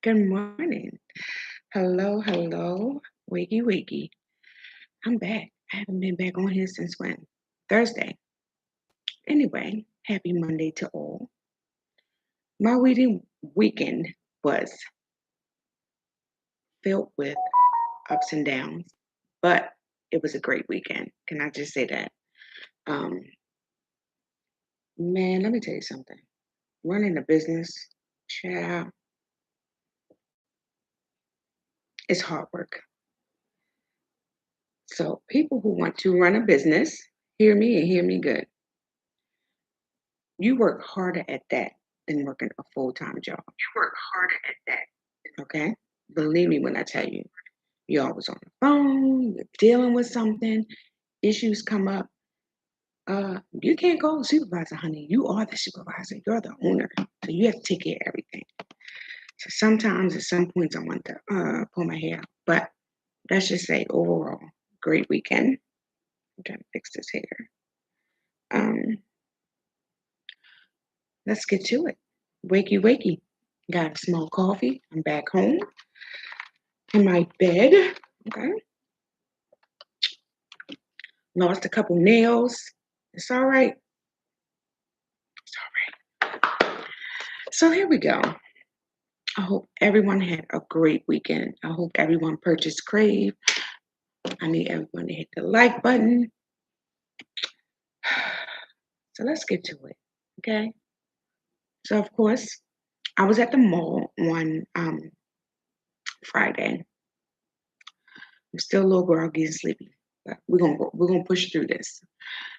Good morning. Hello, hello. Wakey, wakey. I'm back. I haven't been back on here since when? Thursday. Anyway, happy Monday to all. My weekend was filled with ups and downs, but it was a great weekend. Can I just say that? Um, man, let me tell you something. Running a business, child, is hard work. So, people who want to run a business, hear me and hear me good. You work harder at that than working a full-time job. You work harder at that. Okay? Believe me when I tell you, you're always on the phone, you're dealing with something, issues come up. You can't call a supervisor, honey. You are the supervisor. You're the owner. So you have to take care of everything. So sometimes at some points I want to pull my hair out. But let's just say overall, great weekend. I'm trying to fix this hair. Um, let's get to it. Wakey, wakey. Got a small coffee. I'm back home in my bed. Okay. Lost a couple nails. It's all right. It's all right. So here we go. I hope everyone had a great weekend. I hope everyone purchased Crave. I need everyone to hit the like button. So let's get to it. Okay. So of course, I was at the mall on Friday. I'm still a little groggy and sleepy, but we're gonna push through this.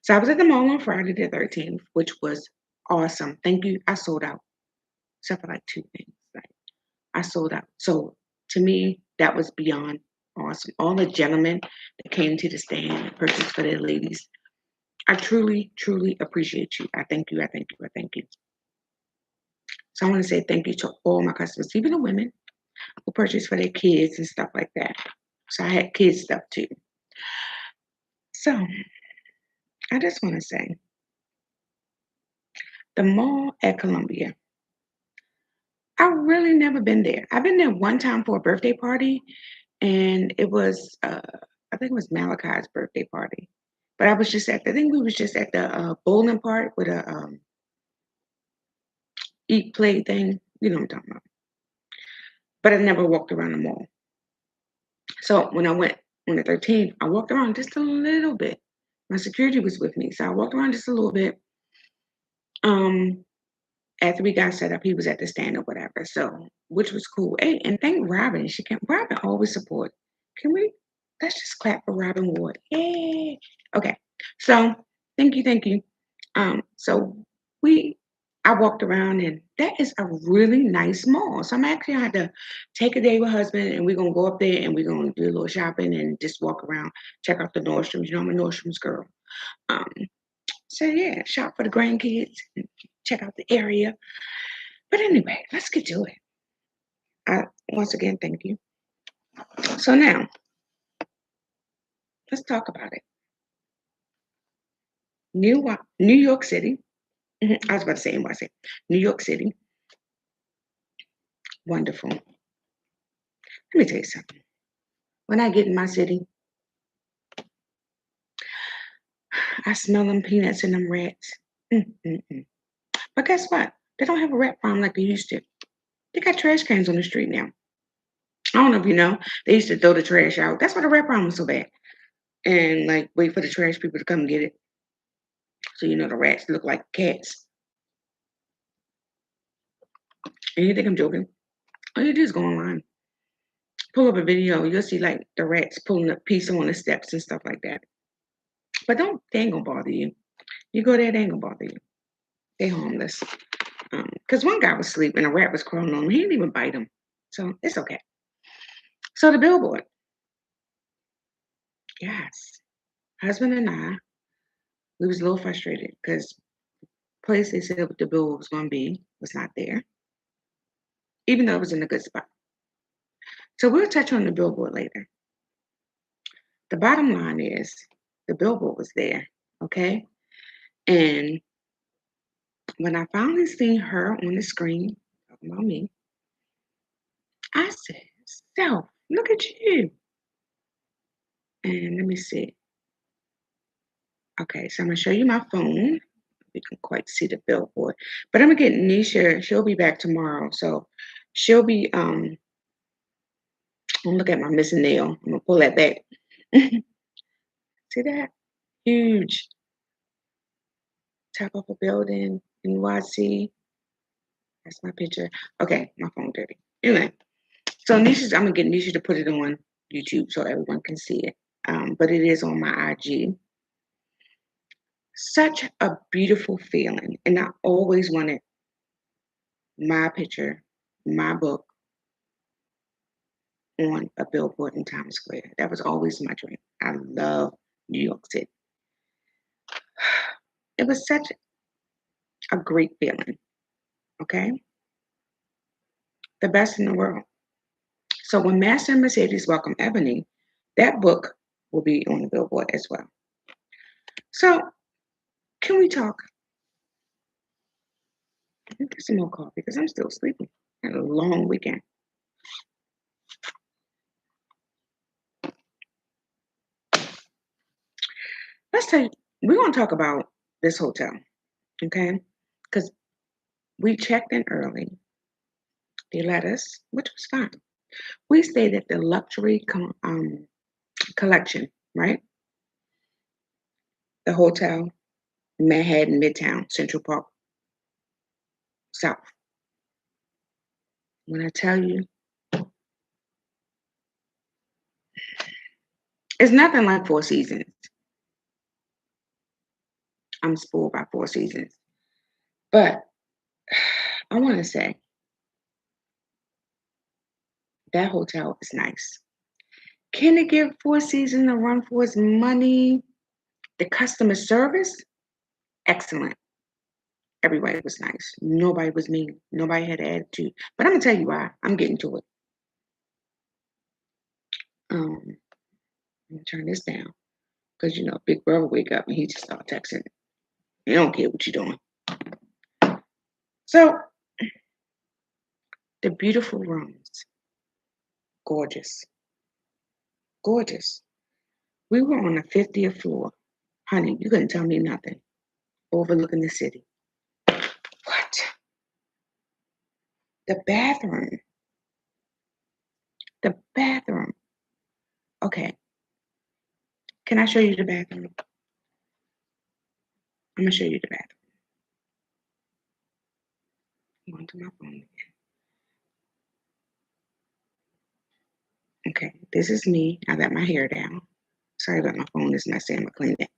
So I was at the mall on Friday the 13th, which was awesome. Thank you. I sold out, except for like two things. Like I sold out. So to me, that was beyond awesome. All the gentlemen that came to the stand and purchased for their ladies, I truly, truly appreciate you. I thank you. I thank you. I thank you. So I want to say thank you to all my customers, even the women who purchased for their kids and stuff like that. So I had kids stuff too. So I just want to say the mall at Columbia. I really never been there. I've been there one time for a birthday party, and it was I think it was Malachi's birthday party. But I think we was just at the bowling park with a eat play thing. You know what I'm talking about. But I never walked around the mall. So when I went on the 13th, I walked around just a little bit. My security was with me, so I walked around just a little bit. Um, After we got set up, he was at the stand or whatever. So, which was cool. Hey, and thank Robin. She can Robin always support. Can we let's just clap for Robin Ward. Yay. Okay. So thank you, thank you. So we I walked around and that is a really nice mall. So I'm actually gonna have to take a day with husband and we're gonna go up there and we're gonna do a little shopping and just walk around, check out the Nordstroms. You know, I'm a Nordstrom's girl. Um, so yeah, shop for the grandkids, and check out the area. But anyway, let's get to it. Once again, thank you. So now, let's talk about it. New York City. I was about to say NYC. New York City. Wonderful. Let me tell you something. When I get in my city, I smell them peanuts and them rats. Mm. But guess what? They don't have a rat problem like they used to. They got trash cans on the street now. I don't know if you know. They used to throw the trash out. That's why the rat problem was so bad. And like wait for the trash people to come and get it. So you know the rats look like cats. And you think I'm joking? All you do is go online, pull up a video, you'll see like the rats pulling a piece on the steps and stuff like that. But don't they ain't gonna bother you. You go there, they ain't gonna bother you. They harmless. Because one guy was asleep and a rat was crawling on him. He didn't even bite him. So it's okay. So the billboard. Yes. Husband and I, we was a little frustrated because place they said the billboard was gonna be was not there, even though it was in a good spot. So we'll touch on the billboard later. The bottom line is the billboard was there, okay? And when I finally seen her on the screen, talking about me, I said, self, look at you. And let me see. Okay, so I'm gonna show you my phone. You can quite see the billboard. But I'm gonna get Nisha. She'll be back tomorrow. So she'll be look at my missing nail. I'm gonna pull that back. See that? Huge. Top of a building, NYC. That's my picture. Okay, my phone dirty. Anyway, so I'm gonna get Nisha to put it on YouTube so everyone can see it. But it is on my IG. Such a beautiful feeling. And I always wanted my picture, my book on a billboard in Times Square. That was always my dream. I love New York City. It was such a great feeling. Okay. The best in the world. So when Master and Mercedes welcome Ebony, that book will be on the billboard as well. So can we talk? Let me get some more coffee because I'm still sleeping. I had a long weekend. Let's tell you, we're going to talk about this hotel, okay? Because we checked in early. They let us, which was fine. We stayed at the luxury collection, right? The hotel, Manhattan, Midtown, Central Park, South. When I tell you, it's nothing like Four Seasons. I'm spoiled by Four Seasons. But I want to say that hotel is nice. Can it give Four Seasons a run for its money? The customer service, excellent. Everybody was nice. Nobody was mean. Nobody had an attitude. But I'm gonna tell you why. I'm getting to it. I'm gonna turn this down because Big Brother wake up and he just start texting. He don't care what you're doing. So the beautiful rooms, gorgeous, gorgeous. We were on the 50th floor, honey. You couldn't tell me nothing. Overlooking the city. What? The bathroom. The bathroom. Okay. Can I show you the bathroom? I'm gonna show you the bathroom. I'm going to my phone again. Okay, this is me. I got my hair down. Sorry about my phone is messy. I'm gonna clean it.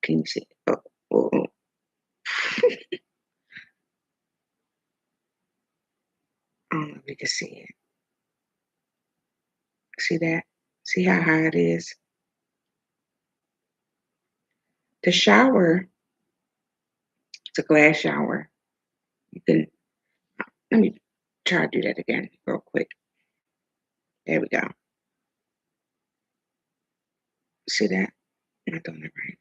Can you see? Oh, oh, oh. I don't know if you can see it. See that? See how high it is? The shower, it's a glass shower. You can, let me try to do that again real quick. There we go. See that? I'm not doing it right.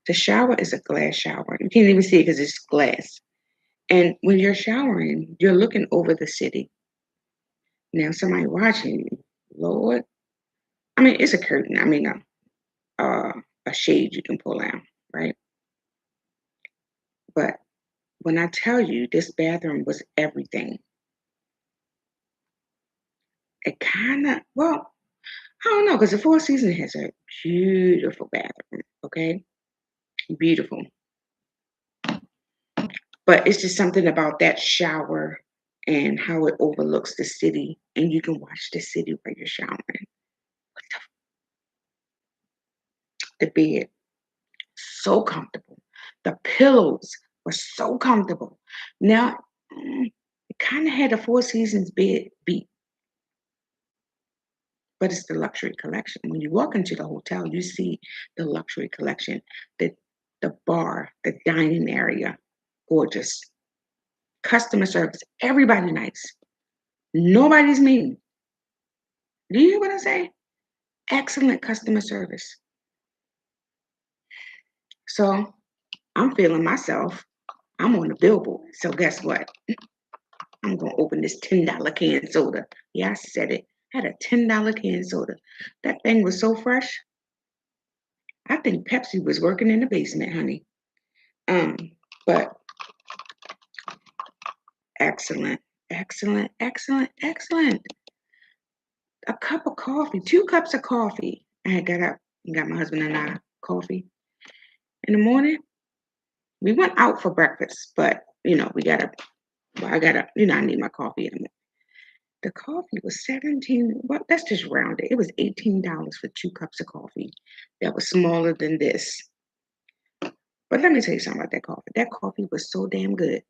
The shower is a glass shower. You can't even see it because it's glass. And when you're showering, you're looking over the city. Now, somebody watching you, Lord. I mean, it's a curtain. I mean, a shade you can pull out, right? But when I tell you this bathroom was everything, it kind of, well, I don't know, because the Four Seasons has a beautiful bathroom, okay? Beautiful. But it's just something about that shower and how it overlooks the city, and you can watch the city while you're showering. The bed, so comfortable. The pillows were so comfortable. Now, it kind of had a Four Seasons bed beat, but it's the luxury collection. When you walk into the hotel, you see the luxury collection, the bar, the dining area, gorgeous. Customer service, everybody nice. Nobody's mean. Do you hear what I say? Excellent customer service. So I'm feeling myself. I'm on the billboard. So guess what? I'm gonna open this $10 can soda. Yeah, I said it. Had a $10 can soda. That thing was so fresh. I think Pepsi was working in the basement, honey. Um, but excellent, excellent, excellent, excellent. A cup of coffee, 2 cups of coffee. I had got up and got my husband and I coffee in the morning. We went out for breakfast, but we got up. Well, I got up. I need my coffee in the morning. The coffee was 17. Well, let's just round it. It was $18 for 2 cups of coffee. That was smaller than this. But let me tell you something about that coffee. That coffee was so damn good.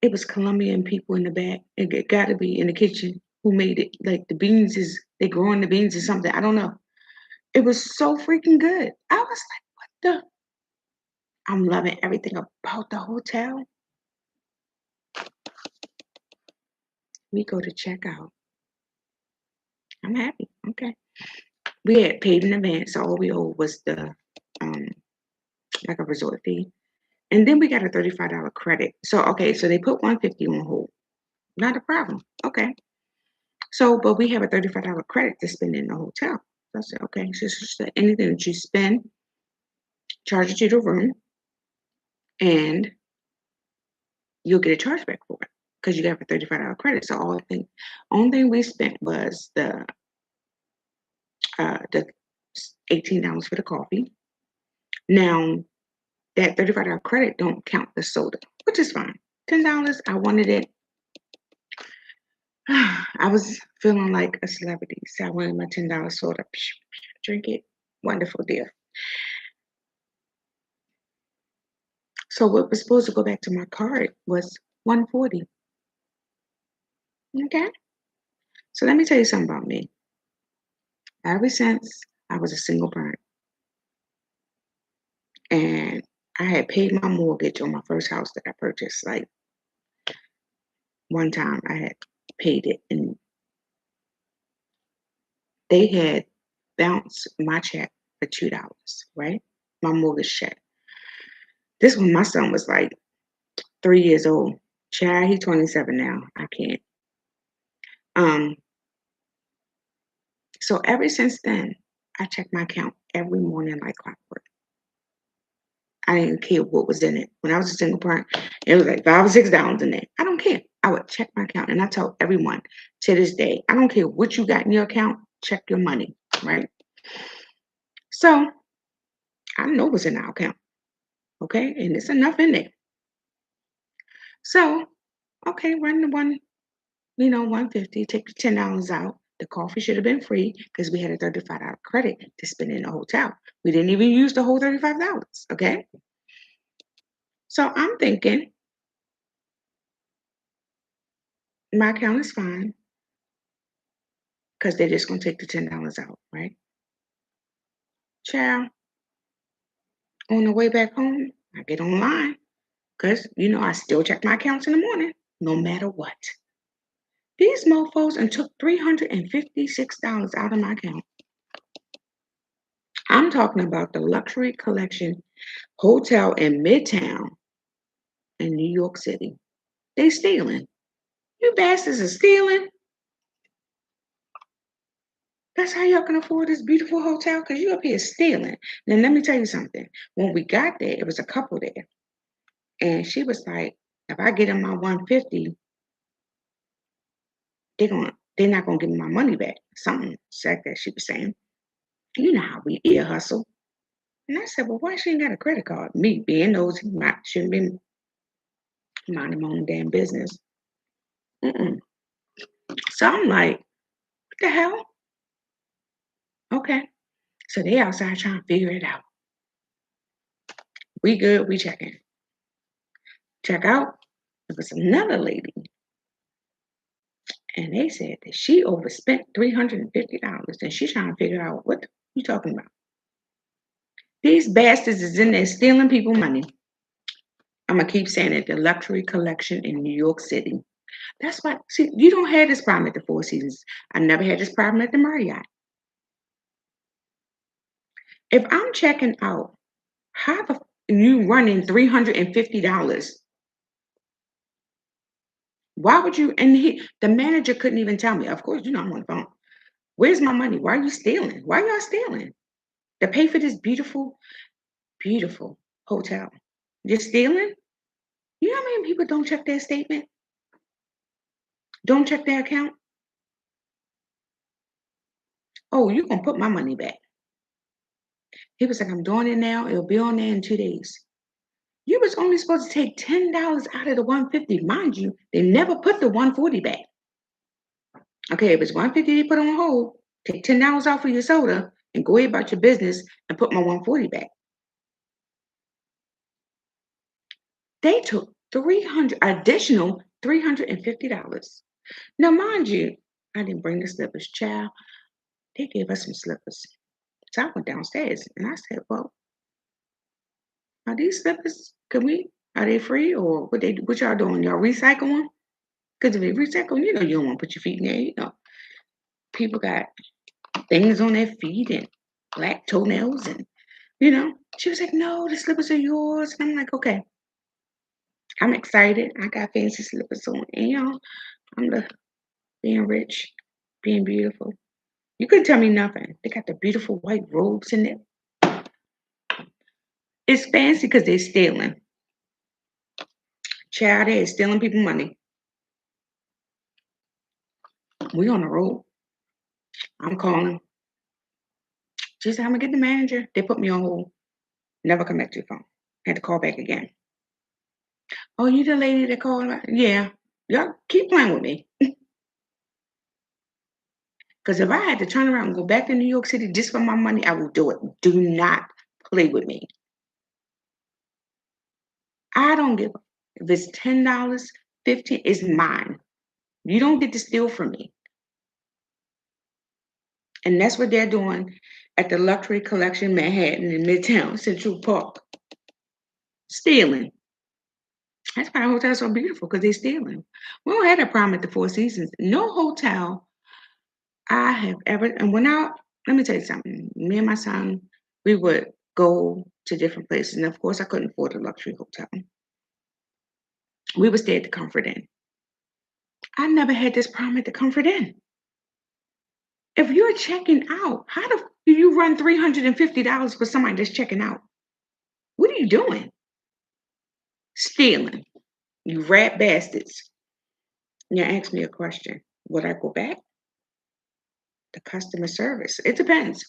It was Colombian people in the back. It got to be in the kitchen who made it. Like the beans they growing the beans or something. I don't know. It was so freaking good. I was like, what the? I'm loving everything about the hotel. We go to check out. I'm happy. Okay. We had paid in advance, so all we owed was the um like a resort fee. And then we got a $35 credit. So okay, so they put 150 on hold. Not a problem. Okay. So, but we have a $35 credit to spend in the hotel. So I said, okay, so anything that you spend, charge it to the room, and you'll get a chargeback for it because you got a $35 credit. So only thing we spent was the $18 for the coffee. Now that $35 credit don't count the soda, which is fine. $10, I wanted it. I was feeling like a celebrity, so I wanted my $10 soda. Drink it. Wonderful deal. So what was supposed to go back to my card was 140. Okay. So let me tell you something about me. Ever since I was a single parent and I had paid my mortgage on my first house that I purchased, like one time I had paid it and they had bounced my check for $2, right? My mortgage check. This when my son was like 3 years old. Child, he's 27 now. I can't. Um, so ever since then, I check my account every morning like clockwork. I didn't care what was in it. When I was a single parent, it was like $5 or $6 in there. I don't care. I would check my account, and I tell everyone to this day, I don't care what you got in your account. Check your money, right? So I know what's in our account, okay, and it's enough in there. So okay, run the 150. Take the $10 out. The coffee should have been free because we had a $35 credit to spend in the hotel. We didn't even use the whole $35. Okay, so I'm thinking my account is fine because they're just gonna take the $10 out, right? Child, on the way back home, I get online because I still check my accounts in the morning, no matter what. These mofos and took $356 out of my account. I'm talking about the Luxury Collection Hotel in Midtown in New York City. They stealing. You bastards are stealing. That's how y'all can afford this beautiful hotel? Because you up here stealing. Then let me tell you something. When we got there, it was a couple there. And she was like, if I get them my 150, they're not gonna give me my money back. Something like that she was saying. You know how we ear hustle. And I said, well, why she ain't got a credit card? Me being nosy, shouldn't be minding my own damn business. Mm-mm. So I'm like, what the hell? Okay. So they outside trying to figure it out. We good, we check in. Check out. There was another lady, and they said that she overspent $350, and she's trying to figure out what you talking about. These bastards is in there stealing people money. I'm gonna keep saying it. The Luxury Collection in New York City. That's why. See, you don't have this problem at the Four Seasons. I never had this problem at the Marriott. If I'm checking out, how the you running $350? Why would you? And the manager couldn't even tell me. Of course, I'm on the phone. Where's my money? Why are you stealing? Why y'all stealing? To pay for this beautiful, beautiful hotel. You're stealing? You know how many people don't check their statement? Don't check their account? Oh, you gonna put my money back. He was like, I'm doing it now. It'll be on there in 2 days. You was only supposed to take $10 out of the 150. Mind you, they never put the 140 back. Okay, if it's 150 they put on hold, take $10 off of your soda and go about your business and put my 140 back. They took 300 additional $350. Now, mind you, I didn't bring the slippers, child. They gave us some slippers. So I went downstairs and I said, well, are these slippers, are they free or what y'all doing? Y'all recycle them? Because if they recycle them, you don't want to put your feet in there. People got things on their feet and black toenails and. She was like, no, the slippers are yours. And I'm like, okay, I'm excited. I got fancy slippers on. And I'm being rich, being beautiful. You couldn't tell me nothing. They got the beautiful white robes in there. It's fancy because they're stealing. Child, they're stealing people money. We on the road. I'm calling. She said, I'm going to get the manager. They put me on hold. Never come back to the phone. Had to call back again. Oh, you the lady that called? Yeah. Y'all keep playing with me. Because if I had to turn around and go back to New York City just for my money, I will do it. Do not play with me. I don't give a. If it's $10, $15, it's mine. You don't get to steal from me. And that's what they're doing at the Luxury Collection Manhattan in Midtown Central Park. Stealing. That's why the hotel's so beautiful, because they're stealing. We don't have that problem at the Four Seasons. No hotel I have ever, and let me tell you something. Me and my son, we would go to different places. And of course, I couldn't afford a luxury hotel. We would stay at the Comfort Inn. I never had this problem at the Comfort Inn. If you're checking out, how do you run $350 for somebody that's checking out? What are you doing? Stealing. You rat bastards. Now ask me a question. Would I go back? The customer service. It depends.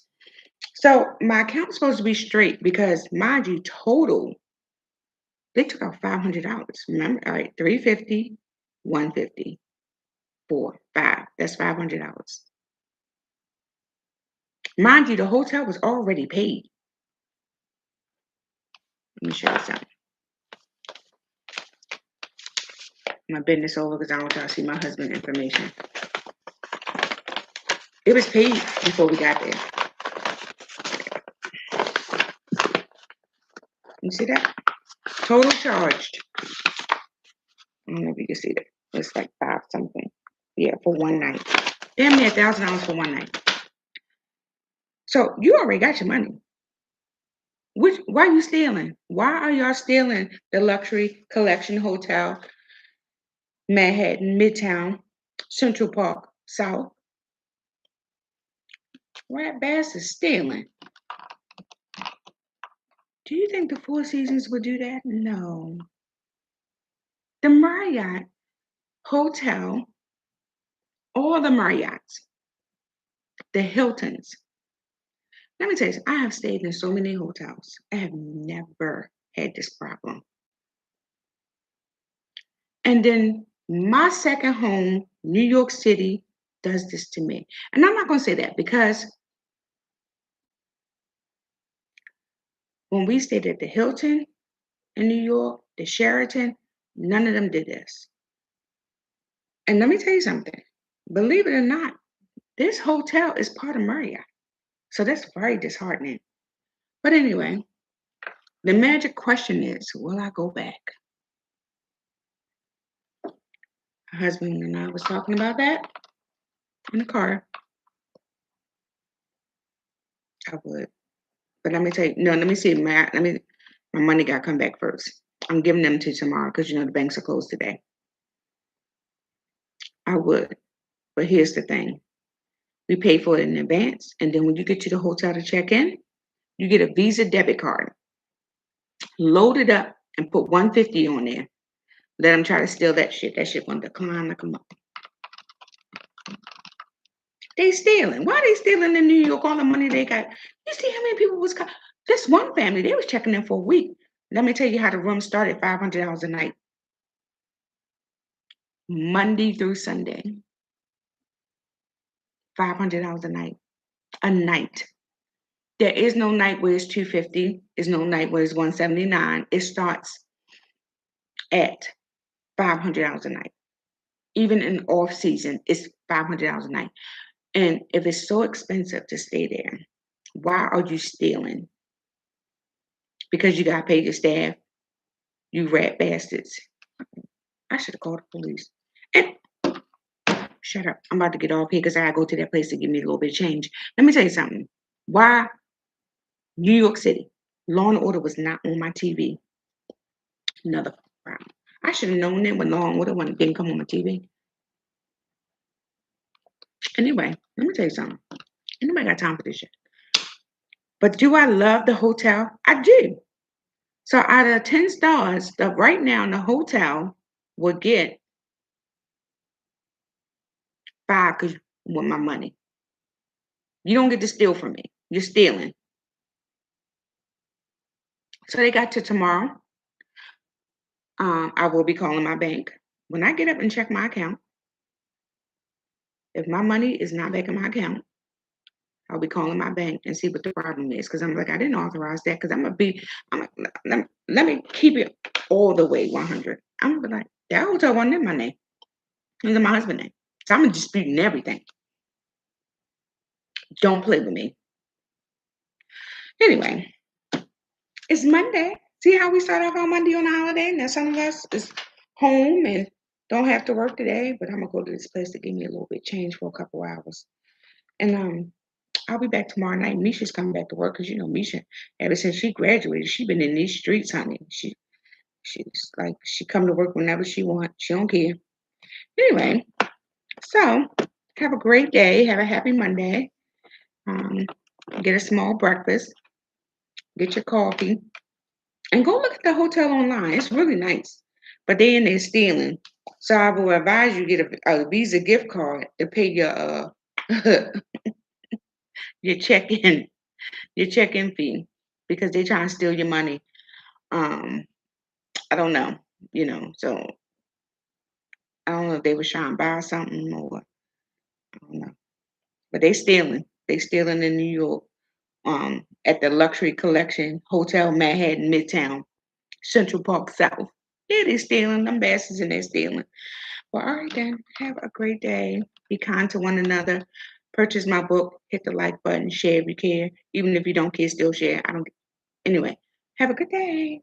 So my account's supposed to be straight because, mind you, total, they took out $500. Remember? All right, 350, 150, 4, 5. That's $500. Mind you, the hotel was already paid. Let me show you something. My business over because I don't want to see my husband's information. It was paid before we got there. You see that? Total charged. I don't know if you can see that. It's like 5 something. Yeah, for one night. Damn near $1,000 for one night. So you already got your money. Why are you stealing? Why are y'all stealing the Luxury Collection Hotel, Manhattan, Midtown, Central Park, South? Rat Bass is stealing. Do you think the Four Seasons would do that? No. The Marriott Hotel, all the Marriotts, the Hiltons. Let me tell you, I have stayed in so many hotels. I have never had this problem. And then my second home, New York City, does this to me. And I'm not going to say that because when we stayed at the Hilton in New York, the Sheraton, none of them did this. And let me tell you something. Believe it or not, this hotel is part of Marriott. So that's very disheartening. But anyway, the magic question is, will I go back? My husband and I was talking about that in the car. I would. But let me tell you, no, let me see. My money got to come back first. I'm giving them to tomorrow because the banks are closed today. I would. But here's the thing. We pay for it in advance, and then when you get to the hotel to check in, you get a Visa debit card. Load it up and put 150 on there. Let them try to steal that shit. That shit gonna decline like a mother. They stealing. Why are they stealing in New York all the money they got? You see how many people was this one family, they was checking in for a week. Let me tell you how the room started, $500 a night. Monday through Sunday. $500 a night. A night. There is no night where it's 250. There's no night where it's 179. It starts at $500 a night. Even in off season, it's $500 a night. And if it's so expensive to stay there, why are you stealing? Because you got to pay your staff, you rat bastards. I should have called the police. And shut up. I'm about to get off here because I got to go to that place to give me a little bit of change. Let me tell you something. Why New York City, Law and Order was not on my TV. Another problem. I should have known that when Law and Order didn't come on my TV. Anyway, let me tell you something. Anybody got time for this shit? But do I love the hotel? I do. So out of 10 stars, right now the hotel will get 5 because you want my money. You don't get to steal from me. You're stealing. So they got to tomorrow. I will be calling my bank. When I get up and check my account, if my money is not back in my account, I'll be calling my bank and see what the problem is. Because I'm like, I didn't authorize that. Because let me keep it all the way 100. I'm gonna be like, that hotel wasn't in my name. It was in my husband's name. So I'm disputing everything. Don't play with me. Anyway, it's Monday. See how we start off on Monday on a holiday? Now some of us is home and don't have to work today, but I'm gonna go to this place to give me a little bit of change for a couple hours. And I'll be back tomorrow night. Misha's coming back to work because Misha, ever since she graduated, she been in these streets, honey. She's like she come to work whenever she wants. She don't care. Anyway, so have a great day. Have a happy Monday. Get a small breakfast. Get your coffee. And go look at the hotel online. It's really nice. But they in there stealing. So I will advise you get a Visa gift card to pay your your check-in fee because they're trying to steal your money. I don't know, so I don't know if they were trying to buy something or I don't know. But they stealing. They stealing in New York. At the Luxury Collection Hotel, Manhattan, Midtown, Central Park South. Yeah, they stealing. Them bastards and they're stealing. Well, all right then. Have a great day. Be kind to one another. Purchase my book. Hit the like button. Share if you care. Even if you don't care, still share. I don't. Anyway, have a good day.